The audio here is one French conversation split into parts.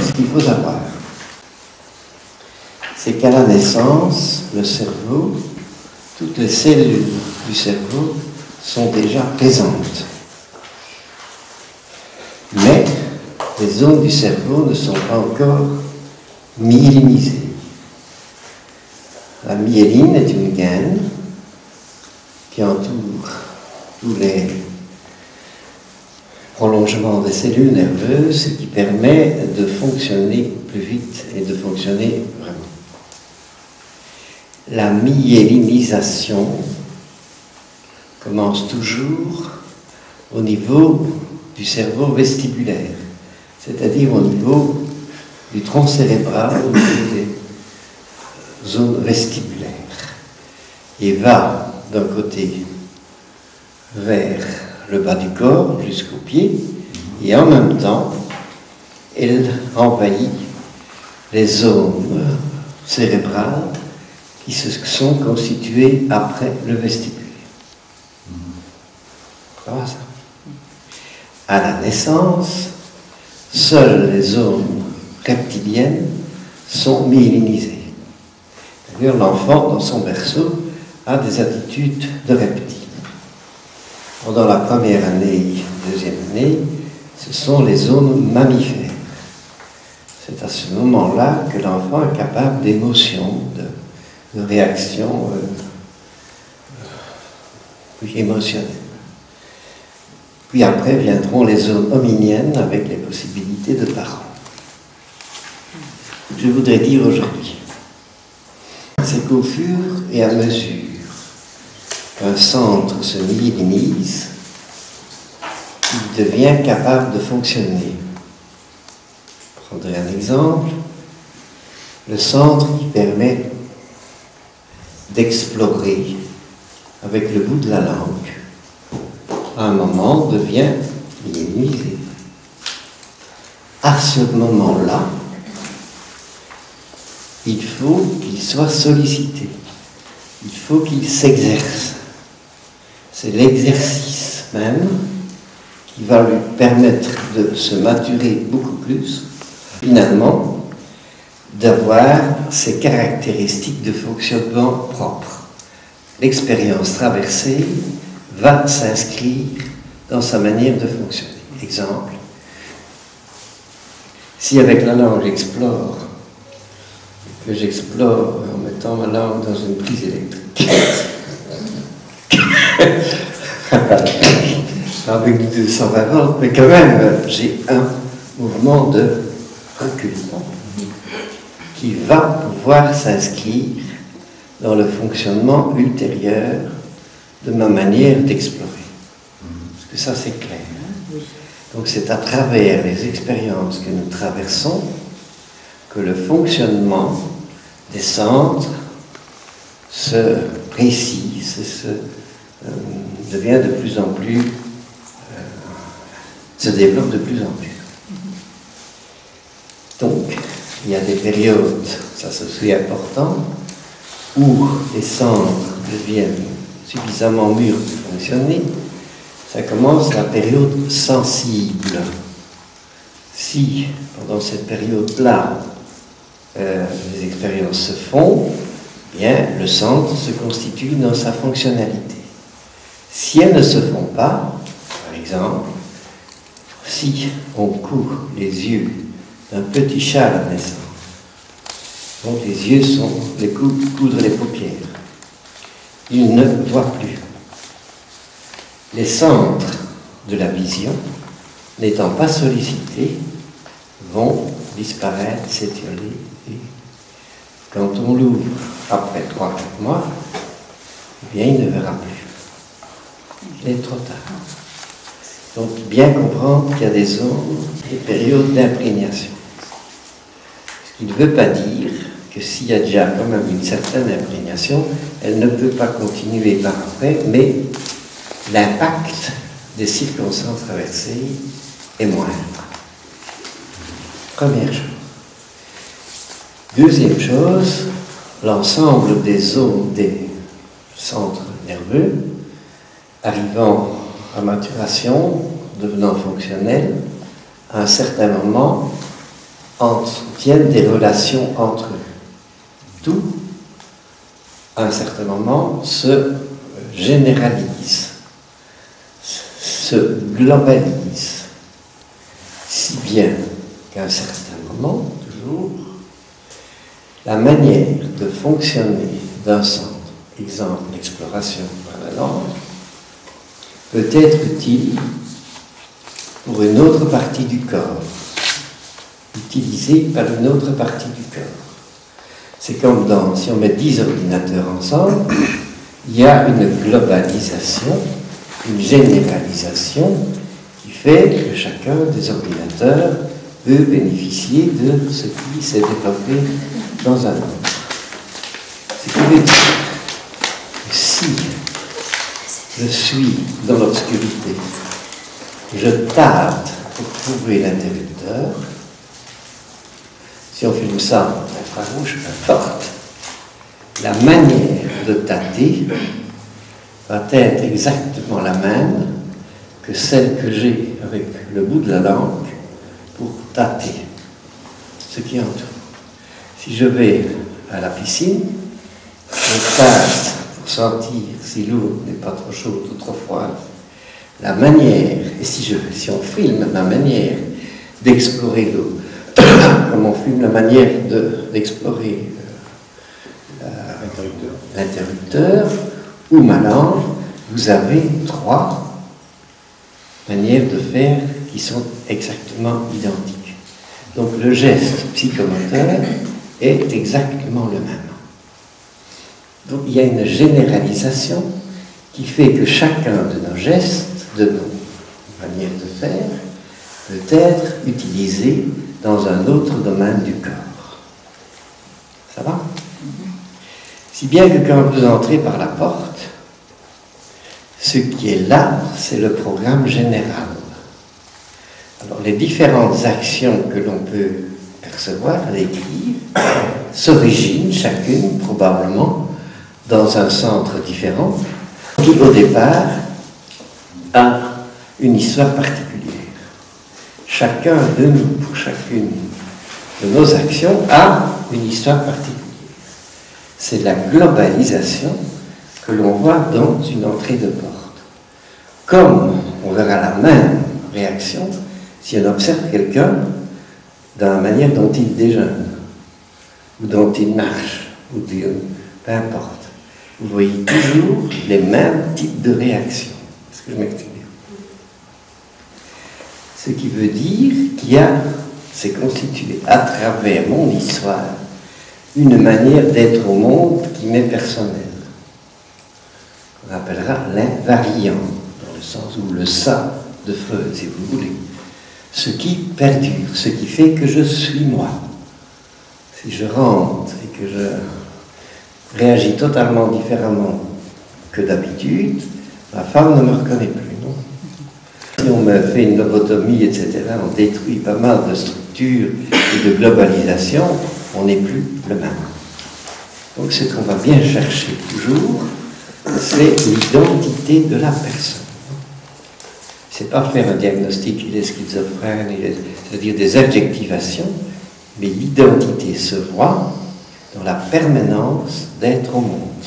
ce qu'il faut savoir, c'est qu'à la naissance, le cerveau, toutes les cellules du cerveau sont déjà présentes. Mais les zones du cerveau ne sont pas encore myélinisées. La myéline est une gaine qui entoure tous les prolongements des cellules nerveuses et qui permet de fonctionner plus vite et de fonctionner vraiment. La myélinisation commence toujours au niveau du cerveau vestibulaire, c'est-à-dire au niveau du tronc cérébral, au niveau des zones vestibulaires, et va d'un côté vers le bas du corps jusqu'aux pieds, et en même temps, elle envahit les zones cérébrales qui se sont constituées après le vestibule. Comment ça? À la naissance, seules les zones reptiliennes sont myélinisées. D'ailleurs, l'enfant, dans son berceau, a des attitudes de reptile. Pendant la première année, deuxième année, ce sont les zones mammifères. C'est à ce moment-là que l'enfant est capable d'émotions, de réactions émotionnelles. Puis après viendront les zones hominiennes avec les possibilités de parents. Je voudrais dire aujourd'hui, c'est qu'au fur et à mesure qu'un centre se myélinise, il devient capable de fonctionner. Je prendrai un exemple. Le centre qui permet d'explorer avec le bout de la langue, à un moment devient myélinisé. À ce moment-là, il faut qu'il soit sollicité, il faut qu'il s'exerce. C'est l'exercice même qui va lui permettre de se maturer beaucoup plus, finalement, d'avoir ses caractéristiques de fonctionnement propres. L'expérience traversée va s'inscrire dans sa manière de fonctionner. Exemple, si avec la langue j'explore, que j'explore en mettant ma langue dans une prise électrique, avec 220 volts, mais quand même, j'ai un mouvement de recul qui va pouvoir s'inscrire dans le fonctionnement ultérieur de ma manière d'explorer. Parce que ça, c'est clair. Donc, c'est à travers les expériences que nous traversons que le fonctionnement des centres se précise, devient de plus en plus, se développe de plus en plus. Donc, il y a des périodes, ça c'est important, où les centres deviennent suffisamment mûrs pour fonctionner. Ça commence la période sensible. Si, pendant cette période-là, les expériences se font, bien, le centre se constitue dans sa fonctionnalité. Si elles ne se font pas, par exemple, si on coud les yeux d'un petit chat à la naissance, donc les yeux sont coudre les paupières, il ne voit plus. Les centres de la vision, n'étant pas sollicités, vont disparaître, s'étioler. Et quand on l'ouvre après 3-4 mois, eh bien, il ne verra plus. Il est trop tard. Donc, bien comprendre qu'il y a des zones, des périodes d'imprégnation. Ce qui ne veut pas dire que s'il y a déjà quand même une certaine imprégnation, elle ne peut pas continuer par après, mais l'impact des circonstances traversées est moindre. Première chose. Deuxième chose, l'ensemble des zones des centres nerveux, arrivant à maturation, devenant fonctionnels, à un certain moment, entretiennent des relations entre eux. Tout, à un certain moment, se généralise, se globalise, si bien qu'à un certain moment, toujours, la manière de fonctionner d'un centre, exemple l'exploration par la langue, peut être utile pour une autre partie du corps, utilisée par une autre partie du corps. C'est comme si on met 10 ordinateurs ensemble, il y a une globalisation, une généralisation qui fait que chacun des ordinateurs peut bénéficier de ce qui s'est développé dans un autre. Ce qui veut dire que si je suis dans l'obscurité, je tâte pour trouver l'interrupteur, si on filme ça en infrarouge, peu importe, la manière de tâter va être exactement la même que celle que j'ai avec le bout de la langue pour tâter ce qui entoure. Si je vais à la piscine, je tâte pour sentir si l'eau n'est pas trop chaude ou trop froide. La manière, et si on filme la manière d'explorer l'eau, comme on filme la manière d'explorer l'interrupteur ou ma langue, vous avez 3 manières de faire qui sont exactement identiques. Donc le geste psychomoteur est exactement le même. Donc il y a une généralisation qui fait que chacun de nos gestes, de nos manières de faire, peut être utilisé dans un autre domaine du corps. Ça va? Si bien que quand vous entrez par la porte, ce qui est là, c'est le programme général. Alors les différentes actions que l'on peut percevoir, écrire, s'originent chacune probablement dans un centre différent, qui au départ a une histoire particulière. Chacun de nous, pour chacune de nos actions, a une histoire particulière. C'est la globalisation que l'on voit dans une entrée de porte. Comme on verra la même réaction si on observe quelqu'un dans la manière dont il déjeune, ou dont il marche, ou peu importe. Vous voyez toujours les mêmes types de réactions. Est-ce que je m'explique? Ce qui veut dire c'est constitué à travers mon histoire une manière d'être au monde qui m'est personnelle. On appellera l'invariant, dans le sens où le ça de Freud, si vous voulez. Ce qui perdure, ce qui fait que je suis moi. Si je rentre et que je réagis totalement différemment que d'habitude, ma femme ne me reconnaît plus, non? Si on me fait une lobotomie, etc., on détruit pas mal de structures et de globalisation, on n'est plus le même. Donc ce qu'on va bien chercher toujours, c'est l'identité de la personne. C'est pas faire un diagnostic, il est schizophrène, c'est-à-dire des adjectivations, mais l'identité se voit dans la permanence d'être au monde.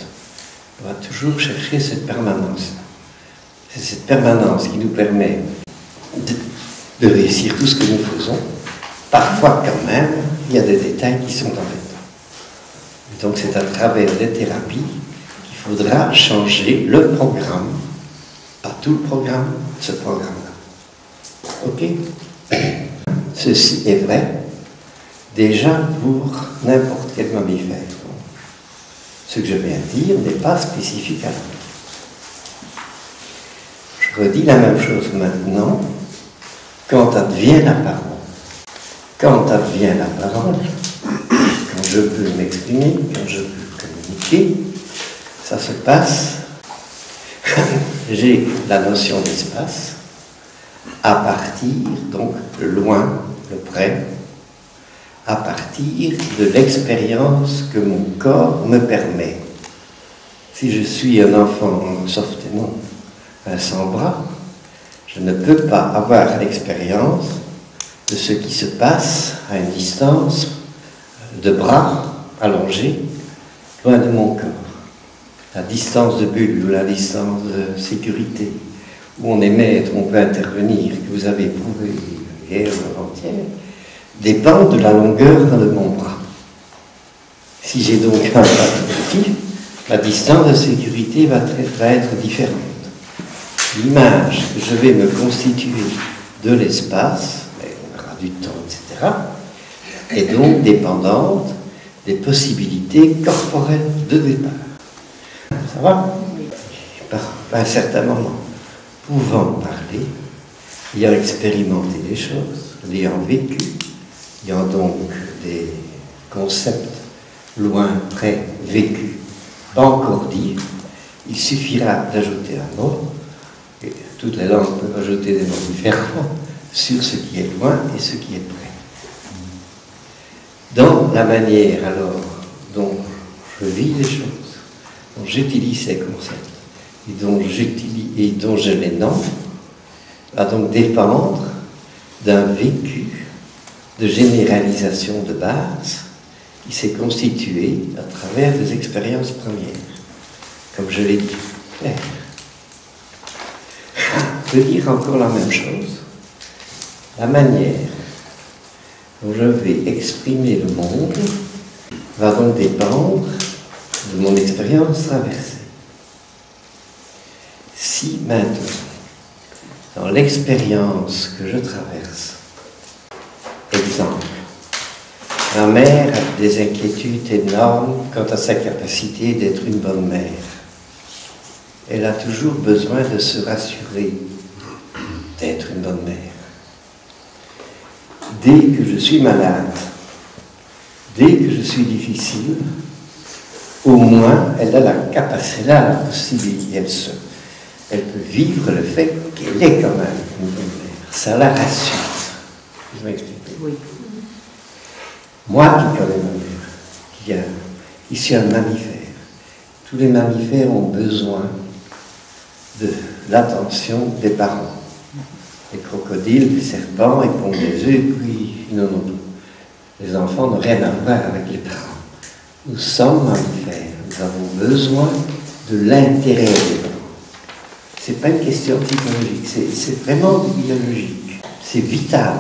On va toujours chercher cette permanence. C'est cette permanence qui nous permet de réussir tout ce que nous faisons. Parfois, quand même, il y a des détails qui sont embêtants. Donc, c'est à travers les thérapies qu'il faudra changer le programme. Pas tout le programme, ce programme-là. Ok? Ceci est vrai déjà pour n'importe quel mammifère. Ce que je viens de dire n'est pas spécifique à l'homme. Je redis la même chose maintenant. Quand advient la parole, quand advient la parole, quand je peux m'exprimer, quand je peux communiquer, ça se passe. J'ai la notion d'espace à partir, donc, le loin, le près, à partir de l'expérience que mon corps me permet. Si je suis un enfant, sauf des noms, sans bras, je ne peux pas avoir l'expérience de ce qui se passe à une distance de bras allongés, loin de mon corps. La distance de bulle ou la distance de sécurité, où on est maître, on peut intervenir, que vous avez éprouvé hier ou avant-hier, dépend de la longueur de mon bras. Si j'ai donc un bras petit, la distance de sécurité va être différente. L'image que je vais me constituer de l'espace, on aura du temps, etc., est donc dépendante des possibilités corporelles de départ. Ça va? À un certain moment, pouvant parler, ayant expérimenté des choses, l'ayant vécu, ayant donc des concepts loin, près, vécus, pas encore dire, il suffira d'ajouter un mot, et toutes les langues peuvent ajouter des mots différents, sur ce qui est loin et ce qui est près. Dans la manière alors dont je vis les choses, dont j'utilise ces concepts, et dont je les nomme, va donc dépendre d'un vécu de généralisation de base qui s'est constitué à travers des expériences premières, comme je l'ai dit. Je peux dire encore la même chose. La manière dont je vais exprimer le monde va donc dépendre de mon expérience traversée. Si maintenant, dans l'expérience que je traverse, exemple, ma mère a des inquiétudes énormes quant à sa capacité d'être une bonne mère. Elle a toujours besoin de se rassurer d'être une bonne mère. Dès que je suis malade, dès que je suis difficile, au moins elle a la capacité, elle a la possibilité, elle peut vivre le fait qu'elle est quand même une bonne mère. Ça la rassure. Je m'explique. Oui. Moi qui connais ma mère, qui suis un mammifère, tous les mammifères ont besoin de l'attention des parents. Les crocodiles, les serpents, ils pondent des œufs, puis ils n'en ont pas. Les enfants n'ont rien à voir avec les parents. Nous sommes mammifères, nous avons besoin de l'intérêt des parents. Ce n'est pas une question psychologique, c'est vraiment biologique, c'est vital,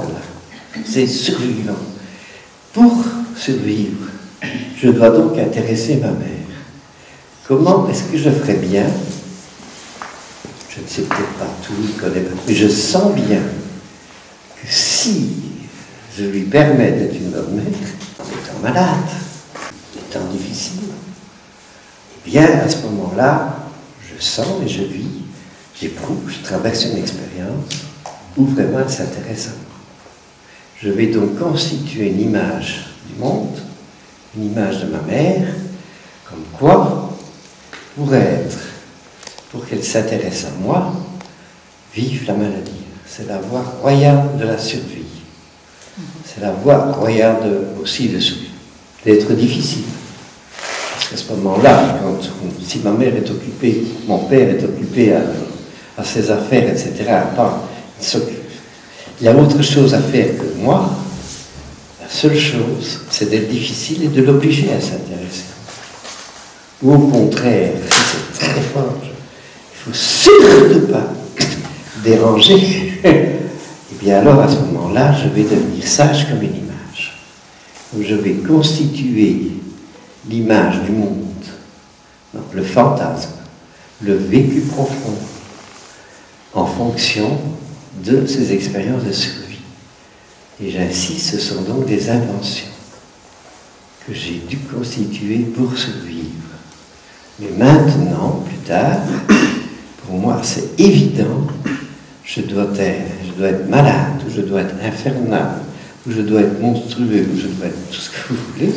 c'est survivant. Pour survivre, je dois donc intéresser ma mère. Comment est-ce que je ferais bien? Je ne sais peut-être pas tout, je ne connais pas, mais je sens bien que si je lui permets d'être une bonne mère, en étant malade, en étant difficile, eh bien à ce moment-là, je sens et je vis, j'éprouve, je traverse une expérience où vraiment elle s'intéresse à moi. Je vais donc constituer une image du monde, une image de ma mère, comme quoi, pour qu'elle s'intéresse à moi, vive la maladie. C'est la voie royale de la survie. C'est la voie royale aussi d'être difficile. Parce qu'à ce moment-là, si ma mère est occupée, mon père est occupé à ses affaires, etc., il s'occupe. Il y a autre chose à faire que moi. La seule chose, c'est d'être difficile et de l'obliger à s'intéresser. Ou au contraire, si c'est très fort, il ne faut surtout pas déranger. Et bien alors, à ce moment-là, je vais devenir sage comme une image. Où je vais constituer l'image du monde, donc le fantasme, le vécu profond, en fonction de ces expériences de survie. Et j'insiste, ce sont donc des inventions que j'ai dû constituer pour survivre. Mais maintenant, plus tard, pour moi, c'est évident, je dois être malade, ou je dois être infernal, ou je dois être monstrueux, ou je dois être tout ce que vous voulez,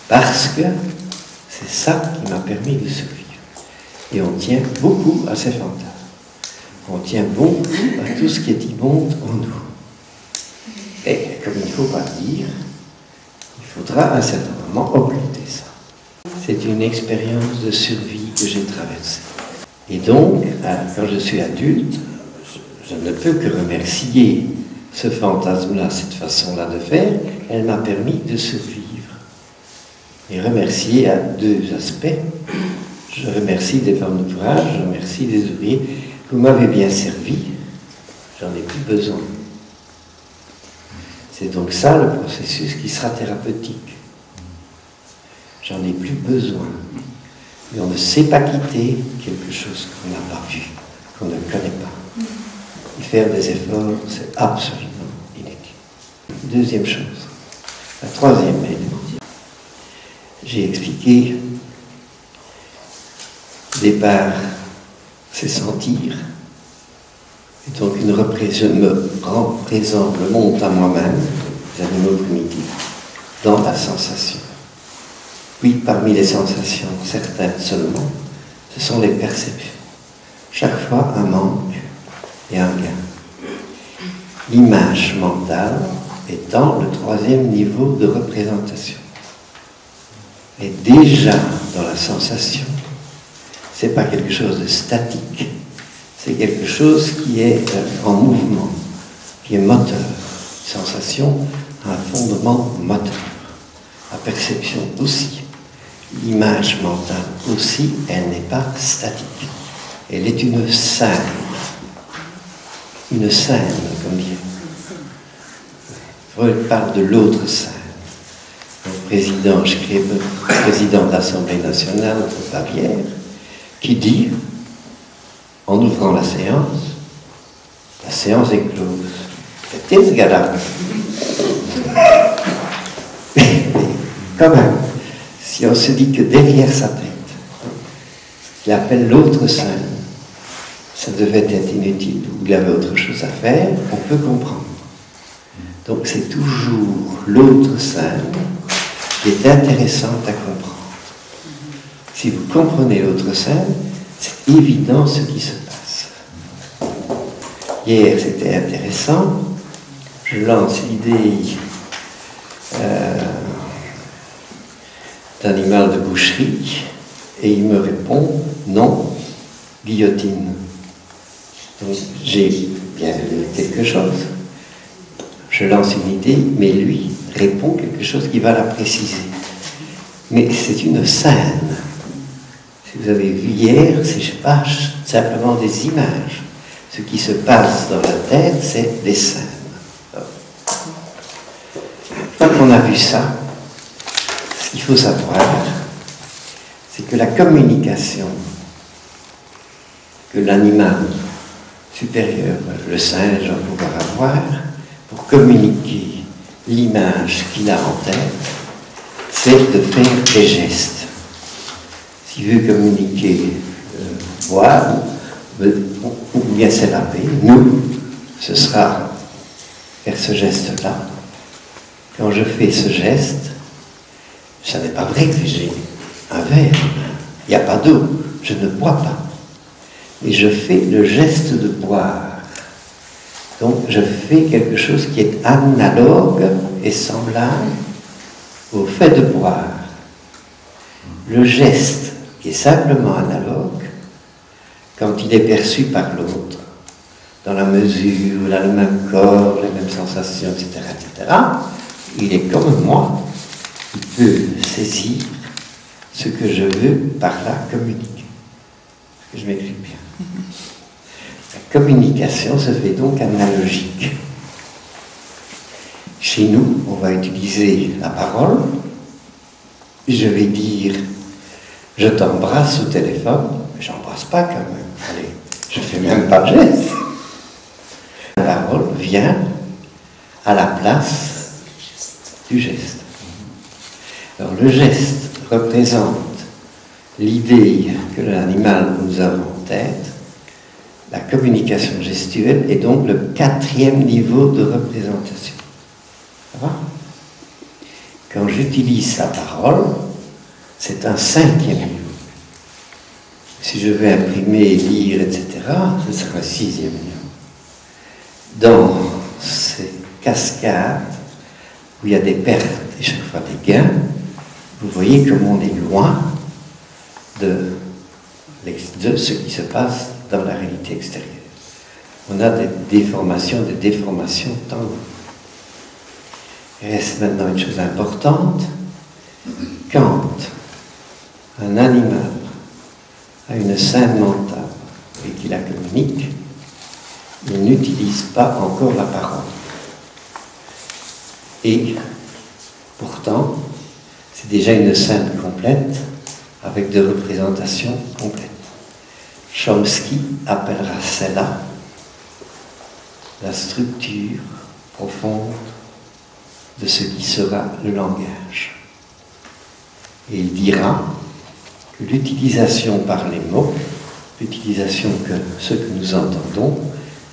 parce que c'est ça qui m'a permis de survivre. Et on tient beaucoup à ces fantasmes. On tient beaucoup à tout ce qui est immonde en nous. Et comme il ne faut pas dire, il faudra à un certain moment occulter ça. C'est une expérience de survie que j'ai traversée. Et donc, quand je suis adulte, je ne peux que remercier ce fantasme-là, cette façon-là de faire, elle m'a permis de survivre. Et remercier à deux aspects. Je remercie des femmes d'ouvrage, je remercie des ouvriers. Vous m'avez bien servi, j'en ai plus besoin. C'est donc ça le processus qui sera thérapeutique. J'en ai plus besoin. Mais on ne sait pas quitter quelque chose qu'on n'a pas vu, qu'on ne connaît pas. Et faire des efforts, c'est absolument inutile. Deuxième chose. La troisième élément. J'ai expliqué, au départ, c'est sentir. Et donc je me représente le monde à moi-même, les animaux primitifs, dans la sensation. Oui, parmi les sensations, certaines seulement, ce sont les perceptions. Chaque fois un manque et un gain. L'image mentale étant le troisième niveau de représentation. Et déjà dans la sensation, ce n'est pas quelque chose de statique, c'est quelque chose qui est en mouvement, qui est moteur. Sensation a un fondement moteur. La perception aussi. L'image mentale aussi, elle n'est pas statique. Elle est une scène. Une scène, comme dit. Freud parle de l'autre scène. Le président Schreber, président de l'Assemblée nationale de Bavière, qui dit, en ouvrant la séance est close. C'était ce gars-là. Mais quand même, si on se dit que derrière sa tête, ce qu'il appelle l'autre scène, ça devait être inutile, ou il avait autre chose à faire, on peut comprendre. Donc c'est toujours l'autre scène qui est intéressante à comprendre. Si vous comprenez l'autre scène, c'est évident ce qui se passe. Hier, c'était intéressant. Je lance l'idée d'animal de boucherie et il me répond non, guillotine. Donc j'ai bien lu quelque chose. Je lance une idée, mais lui répond quelque chose qui va la préciser. Mais c'est une scène. Si vous avez vu hier, c'est pas simplement des images. Ce qui se passe dans la tête, c'est des scènes. Une fois qu'on a vu ça, ce qu'il faut savoir, c'est que la communication que l'animal supérieur, le singe, va pouvoir avoir pour communiquer l'image qu'il a en tête, c'est de faire des gestes. S'il veut communiquer boire ou bien s'élaper, nous, ce sera faire ce geste-là. Quand je fais ce geste, ça n'est pas vrai que j'ai un verre, il n'y a pas d'eau, je ne bois pas. Et je fais le geste de boire. Donc je fais quelque chose qui est analogue et semblable au fait de boire. Le geste qui est simplement analogue, quand il est perçu par l'autre, dans la mesure où il a le même corps, les mêmes sensations, etc., il est comme moi, il peut saisir ce que je veux par là communiquer. Je m'explique bien. La communication se fait donc analogique. Chez nous, on va utiliser la parole. Je vais dire « je t'embrasse au téléphone », mais je n'embrasse pas quand même. Allez, je ne fais même pas de geste. La parole vient à la place du geste. Alors le geste représente l'idée que l'animal que nous avons en tête. La communication gestuelle est donc le 4e niveau de représentation. Ça va ? Quand j'utilise sa parole, c'est un 5e niveau. Si je veux imprimer, lire, etc., ce sera un 6e niveau. Dans ces cascades, où il y a des pertes et chaque fois des gains, vous voyez comme on est loin de ce qui se passe dans la réalité extérieure. on a des déformations tendres. Il reste maintenant une chose importante. Quand un animal a une scène mentale et qu'il la communique, il n'utilise pas encore la parole. Et pourtant, c'est déjà une scène complète avec des représentations complètes. Chomsky appellera celle-là la structure profonde de ce qui sera le langage. Et il dira que l'utilisation par les mots, l'utilisation que ce que nous entendons,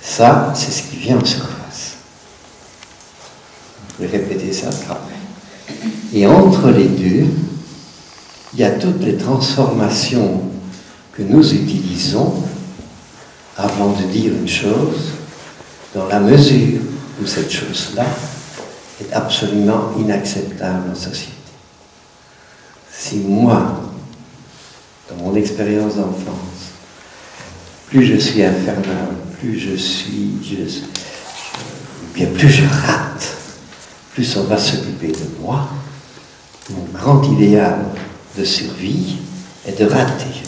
ça, c'est ce qui vient en surface. Je vais répéter ça après. Et entre les deux, il y a toutes les transformations que nous utilisons avant de dire une chose, dans la mesure où cette chose-là est absolument inacceptable en société. Si moi, dans mon expérience d'enfance, plus je suis infernal, plus plus je rate, plus on va s'occuper de moi. Mon grand idéal de survie est de rater.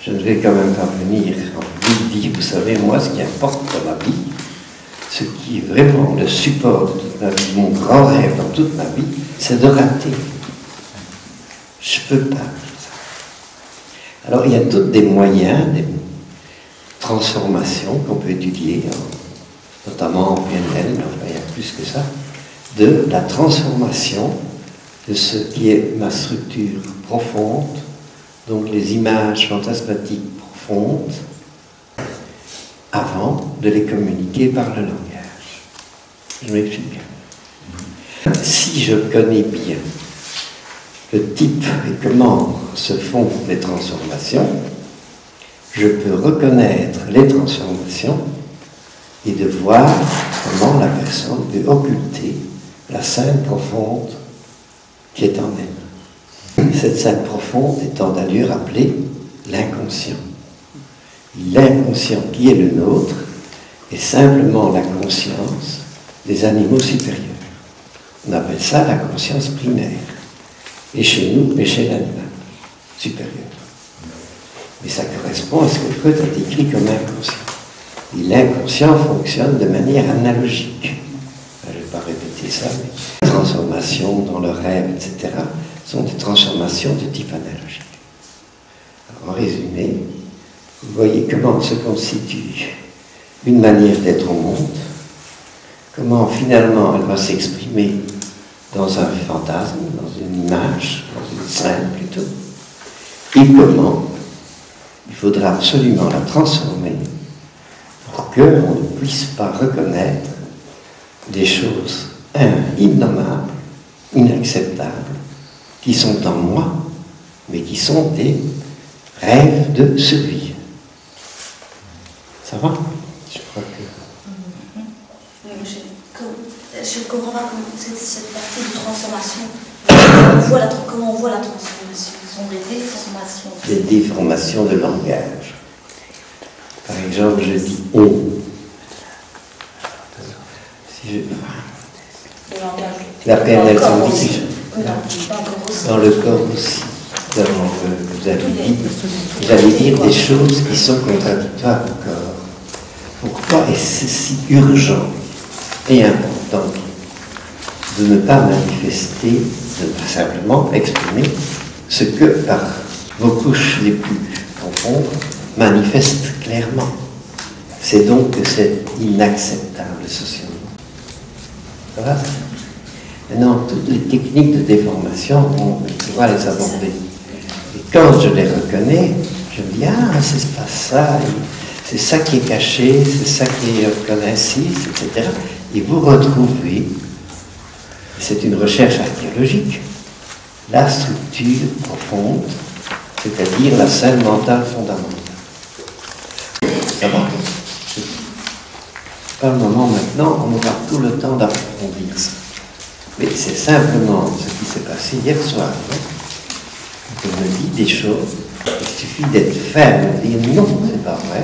Je ne vais quand même pas venir en dire, vous savez, moi, ce qui importe dans ma vie, ce qui est vraiment le support de toute ma vie, mon grand rêve dans toute ma vie, c'est de rater. Je ne peux pas faire ça. Alors, il y a tous des moyens, des transformations qu'on peut étudier, notamment en PNL, mais enfin, il y a plus que ça, de la transformation de ce qui est ma structure profonde, donc les images fantasmatiques profondes, avant de les communiquer par le langage. Je m'explique bien. Si je connais bien le type et comment se font les transformations, je peux reconnaître les transformations et de voir comment la personne peut occulter la scène profonde qui est en elle. Cette scène profonde étant d'ailleurs appelée l'inconscient. L'inconscient qui est le nôtre est simplement la conscience des animaux supérieurs. On appelle ça la conscience primaire. Et chez nous, et chez l'animal supérieur. Mais ça correspond à ce que Freud a décrit comme inconscient. Et l'inconscient fonctionne de manière analogique. Je ne vais pas répéter ça, mais les transformations dans le rêve, etc., sont des transformations de type analogique. Alors, en résumé, vous voyez comment se constitue une manière d'être au monde, comment finalement elle va s'exprimer dans un fantasme, dans une image, dans une scène plutôt, et comment il faudra absolument la transformer pour qu'on ne puisse pas reconnaître des choses innommables, inacceptables, qui sont en moi, mais qui sont des rêves de survie. Ça va? Je crois que... Je ne comprends pas cette partie de transformation. Comment on voit la transformation? Ce sont des déformations. Des déformations de langage. Par exemple, je dis « on ». Si je... La PNL sensitive. Dans le corps aussi. Vous allez dire des choses qui sont contradictoires au corps. Pourquoi est-ce si urgent et important de ne pas manifester, de ne pas simplement exprimer ce que, par vos couches les plus profondes, manifeste clairement. C'est donc que c'est inacceptable socialement. Ça va? Maintenant, toutes les techniques de déformation, on va les aborder. Et quand je les reconnais, je me dis, ah, c'est pas ça, c'est ça qui est caché, c'est ça qui est reconnaissif, etc. Et vous retrouvez, c'est une recherche archéologique, la structure profonde, c'est-à-dire la scène mentale fondamentale. Ça va? C'est pas le moment maintenant, on aura tout le temps d'approfondir ça. Mais c'est simplement ce qui s'est passé hier soir. Quand on me dit des choses, il suffit d'être ferme et de dire non, c'est pas vrai.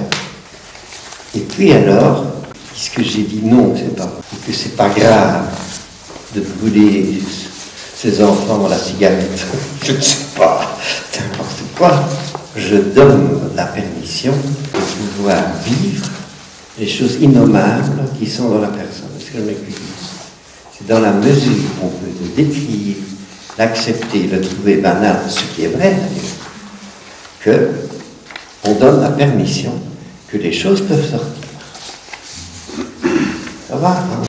Et puis alors, puisque j'ai dit non, que c'est pas grave de brûler ses enfants dans la cigarette, je ne sais pas, n'importe quoi, je donne la permission de pouvoir vivre les choses innommables qui sont dans la personne. C'est ce que je m'explique. C'est dans la mesure où on peut le décrire, l'accepter, le trouver banal, ce qui est vrai d'ailleurs, qu'on donne la permission que les choses peuvent sortir. Ça va, hein?